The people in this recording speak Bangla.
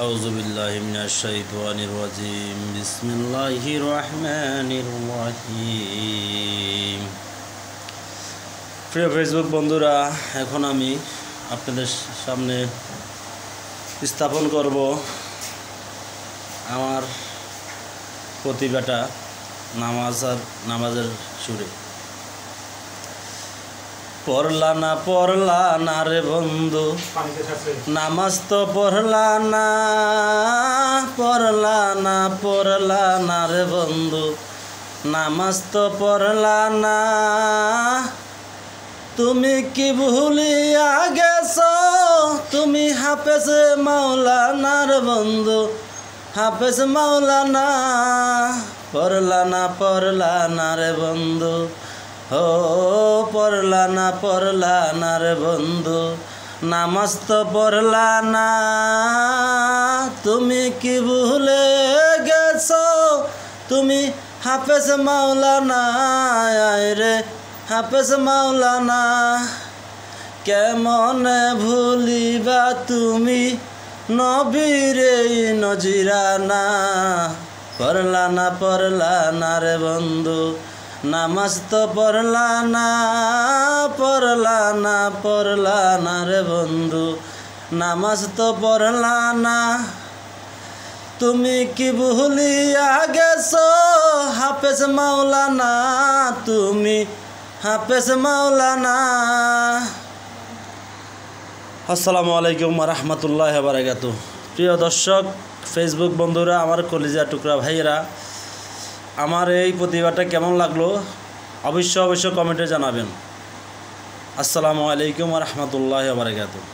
আউযুবিল্লাহি মিনাশ শাইতানির রাজিম। বিসমিল্লাহির রহমানির রহিম। প্রিয় ফেসবুক বন্ধুরা, এখন আমি আপনাদের সামনে স্থাপন করব আমার প্রতিভাটা নামাজের সুরে। পড়লা না রে বন্ধু, নামাজ তো পড়লা না রে বন্ধু, নামাজ তো পড়লা না। তুমি কি ভুলিয়া গেছ, তুমি হাফেজ মাওলানার বন্ধু, হাফেজ মাওলানা। পড়লা না রে বন্ধু, ও পড়লা না রে বন্ধু, নামাজ তো পড়লা না। তুমি কি ভুলে গেছ, তুমি হাফেজ মাওলানা রে, হাফেজ মাওলানা। কেমনে ভুলিবা তুমি নবীরে নজিরানা। পড়লা না রে বন্ধু, নামাজ তো পড়লা না রে বন্ধু, নামাজ তো পড়লা না। তুমি কি ভুলিয়া গেছ হাফেজ মাওলানা, তুমি হাফেজ মাওলানা। আসসালামু আলাইকুম ওয়া রাহমাতুল্লাহি ওয়া বারাকাতুহু। প্রিয় দর্শক ফেসবুক বন্ধুরা, আমার কলিজা টুকরা ভাইয়েরা, আমার এই প্রতিভাটা কেমন লাগলো অবশ্যই কমেন্টে জানাবেন। আসসালামু আলাইকুম ওয়া রাহমাতুল্লাহি ওয়া বারাকাতুহু।